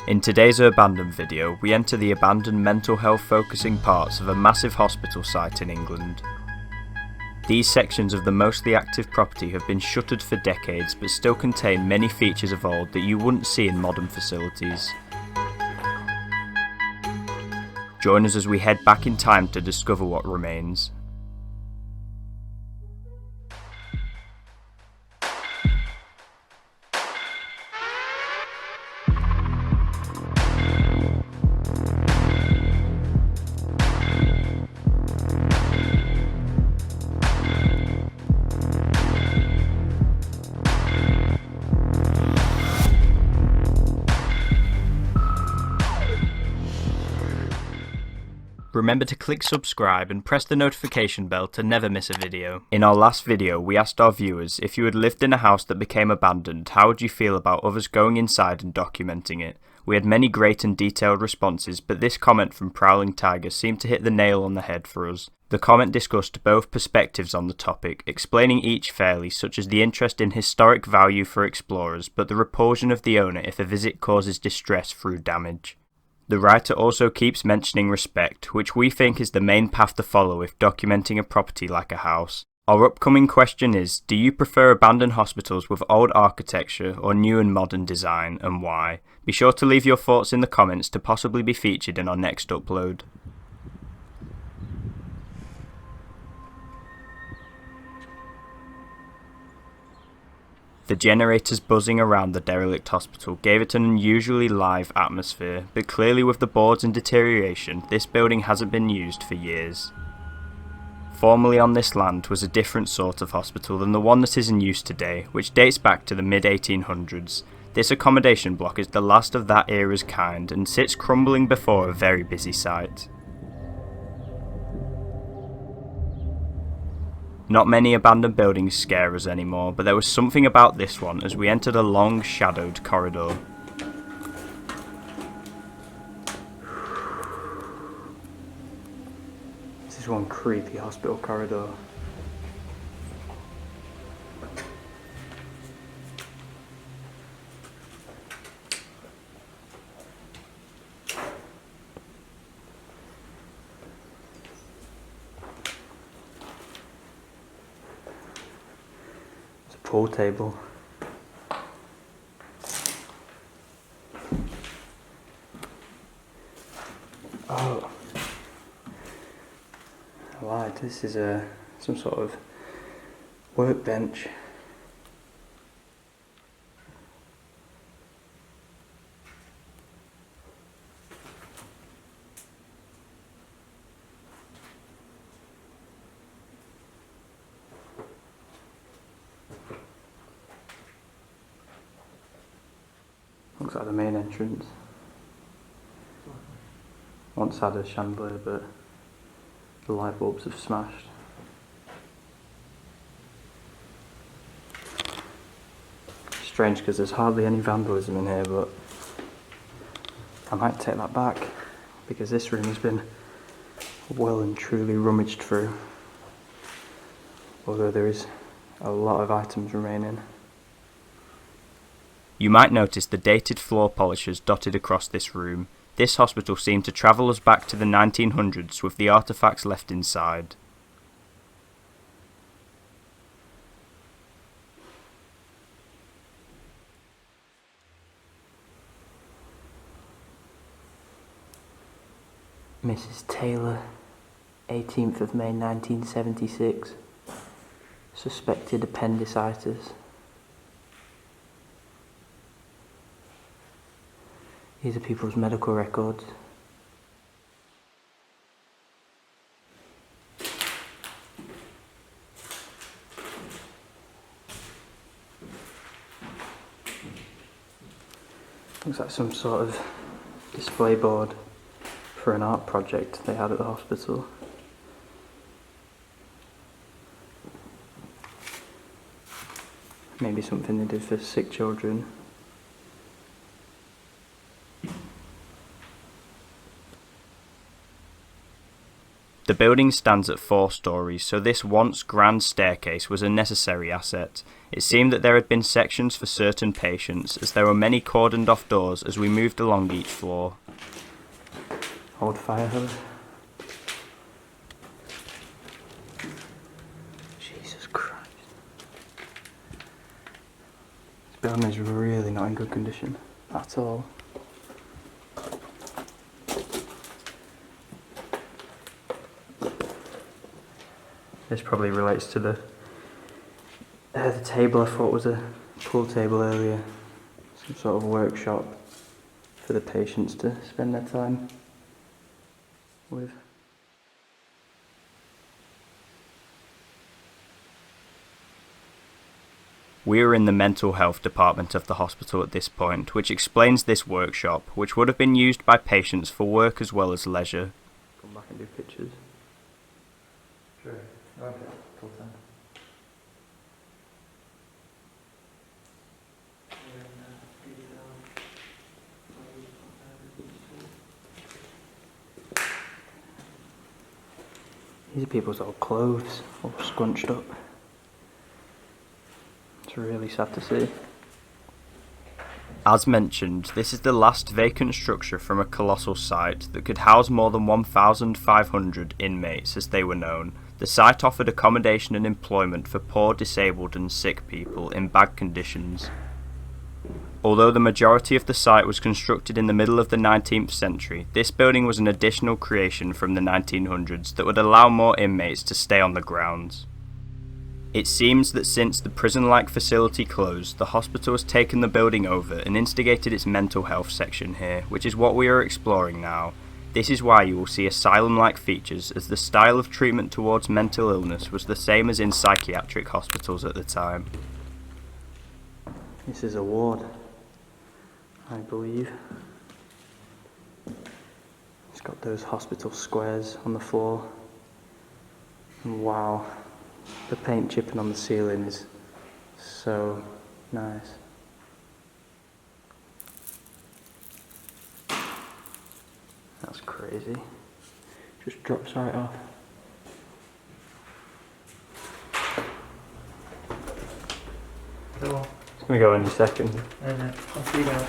In today's Urbandoned video, we enter the abandoned mental health focusing parts of a massive hospital site in England. These sections of the mostly active property have been shuttered for decades but still contain many features of old that you wouldn't see in modern facilities. Join us as we head back in time to discover what remains. Remember to click subscribe and press the notification bell to never miss a video. In our last video, we asked our viewers, if you had lived in a house that became abandoned, how would you feel about others going inside and documenting it? We had many great and detailed responses, but this comment from Prowling Tiger seemed to hit the nail on the head for us. The comment discussed both perspectives on the topic, explaining each fairly, such as the interest in historic value for explorers, but the repulsion of the owner if a visit causes distress through damage. The writer also keeps mentioning respect, which we think is the main path to follow if documenting a property like a house. Our upcoming question is, do you prefer abandoned hospitals with old architecture or new and modern design, and why? Be sure to leave your thoughts in the comments to possibly be featured in our next upload. The generators buzzing around the derelict hospital gave it an unusually live atmosphere, but clearly with the boards in deterioration, this building hasn't been used for years. Formerly on this land was a different sort of hospital than the one that is in use today, which dates back to the mid-1800s. This accommodation block is the last of that era's kind and sits crumbling before a very busy site. Not many abandoned buildings scare us anymore, but there was something about this one as we entered a long, shadowed corridor. This is one creepy hospital corridor. Pool table. Oh, I lied. This is some sort of workbench. Looks like the main entrance. Once had a chandelier, but the light bulbs have smashed. Strange because there's hardly any vandalism in here, but I might take that back because this room has been well and truly rummaged through, although there is a lot of items remaining. You might notice the dated floor polishers dotted across this room. This hospital seemed to travel us back to the 1900s with the artefacts left inside. Mrs. Taylor, 18th of May 1976. Suspected appendicitis. These are people's medical records. Looks like some sort of display board for an art project they had at the hospital. Maybe something they did for sick children. The building stands at 4 stories, so this once grand staircase was a necessary asset. It seemed that there had been sections for certain patients, as there were many cordoned off doors as we moved along each floor. Old fire hose. Jesus Christ. This building is really not in good condition at all. This probably relates to the table I thought was a pool table earlier. Some sort of workshop for the patients to spend their time with. We were in the mental health department of the hospital at this point, which explains this workshop, which would have been used by patients for work as well as leisure. Come back and do pictures. Sure. Okay. Full time. These are people's old clothes, all scrunched up. It's really sad to see. As mentioned, this is the last vacant structure from a colossal site that could house more than 1,500 inmates as they were known. The site offered accommodation and employment for poor, disabled and sick people in bad conditions. Although the majority of the site was constructed in the middle of the 19th century, this building was an additional creation from the 1900s that would allow more inmates to stay on the grounds. It seems that since the prison-like facility closed, the hospital has taken the building over and instigated its mental health section here, which is what we are exploring now. This is why you will see asylum-like features, as the style of treatment towards mental illness was the same as in psychiatric hospitals at the time. This is a ward, I believe. It's got those hospital squares on the floor. And wow, the paint chipping on the ceiling is so nice. That's crazy. Just drops right off. Cool. It's gonna go in a second. I'll see you guys.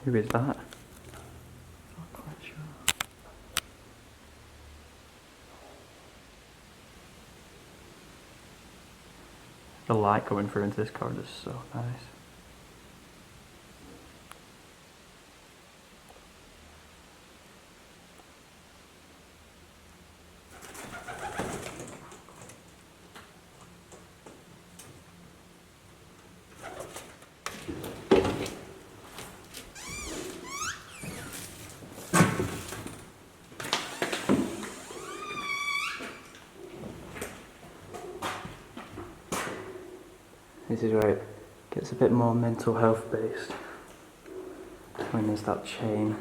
Who is that? Not quite sure. The light coming through into this corridor is so nice. This is where it gets a bit more mental health based, when there's that chain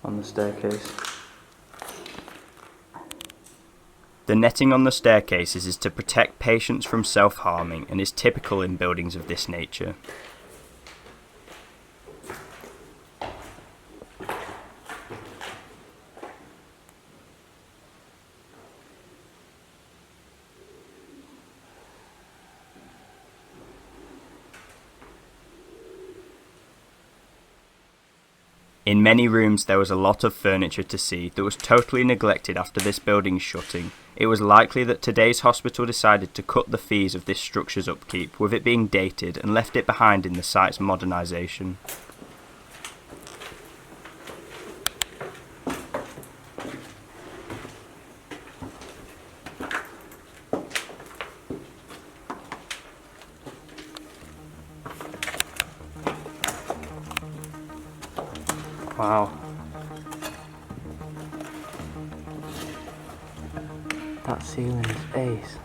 on the staircase. The netting on the staircases is to protect patients from self-harming and is typical in buildings of this nature. In many rooms there was a lot of furniture to see that was totally neglected after this building's shutting. It was likely that today's hospital decided to cut the fees of this structure's upkeep, with it being dated, and left it behind in the site's modernisation. Wow. That ceiling is ace.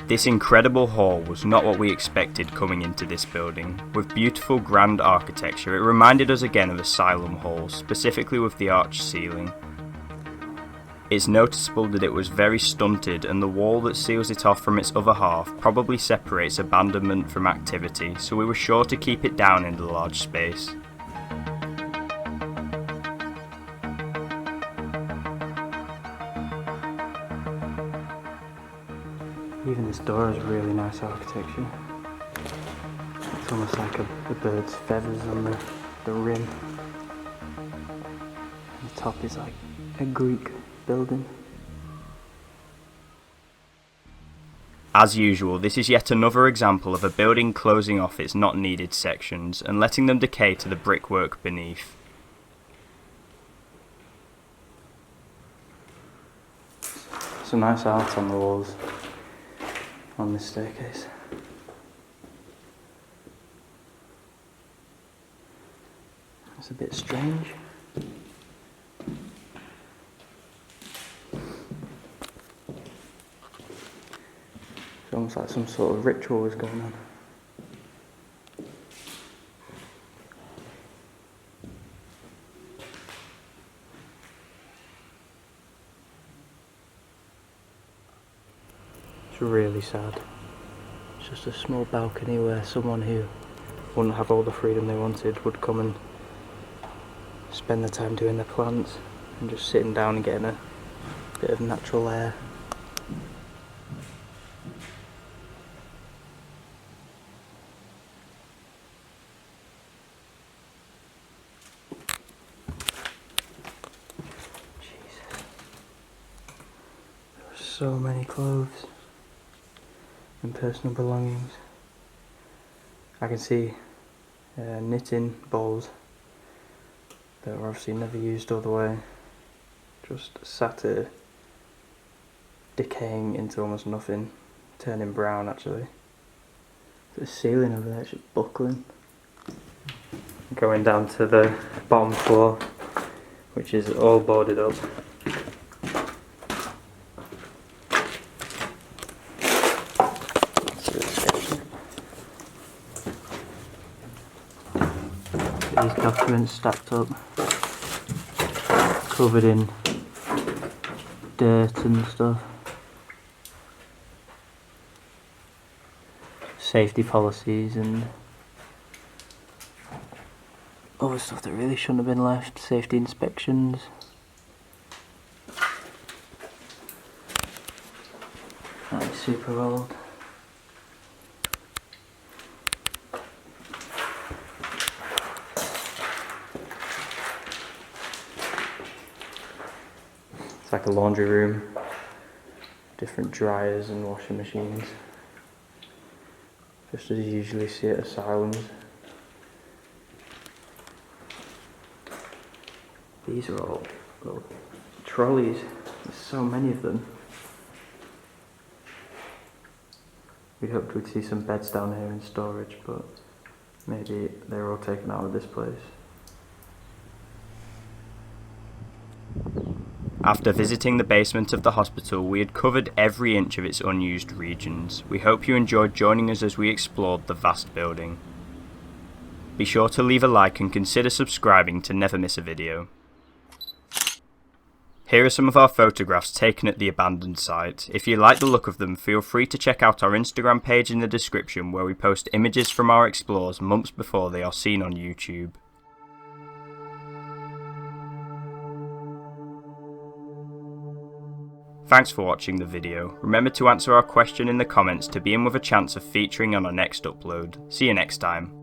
This incredible hall was not what we expected coming into this building. With beautiful grand architecture, it reminded us again of asylum halls, specifically with the arched ceiling. It's noticeable that it was very stunted, and the wall that seals it off from its other half probably separates abandonment from activity, so we were sure to keep it down in the large space. Even this door has really nice architecture. It's almost like a bird's feathers on the rim. And the top is like a Greek building. As usual, this is yet another example of a building closing off its not needed sections and letting them decay to the brickwork beneath. Some nice art on the walls on this staircase. It's a bit strange. It's almost like some sort of ritual was going on. It's really sad. It's just a small balcony where someone who wouldn't have all the freedom they wanted would come and spend the time doing their plants and just sitting down and getting a bit of natural air. Jesus. There are so many clothes and personal belongings. I can see knitting bowls that were obviously never used all the way, just sat decaying into almost nothing, turning brown actually. The ceiling over there is just buckling. Going down to the bottom floor, which is all boarded up. These documents stacked up, covered in dirt and stuff. Safety policies and other stuff that really shouldn't have been left. Safety inspections. That is super old. It's like a laundry room, different dryers and washing machines, just as you usually see at asylums. These are all little trolleys, there's so many of them. We'd hoped we'd see some beds down here in storage, but maybe they were all taken out of this place. After visiting the basement of the hospital, we had covered every inch of its unused regions. We hope you enjoyed joining us as we explored the vast building. Be sure to leave a like and consider subscribing to never miss a video. Here are some of our photographs taken at the abandoned site. If you like the look of them, feel free to check out our Instagram page in the description, where we post images from our explores months before they are seen on YouTube. Thanks for watching the video. Remember to answer our question in the comments to be in with a chance of featuring on our next upload. See you next time.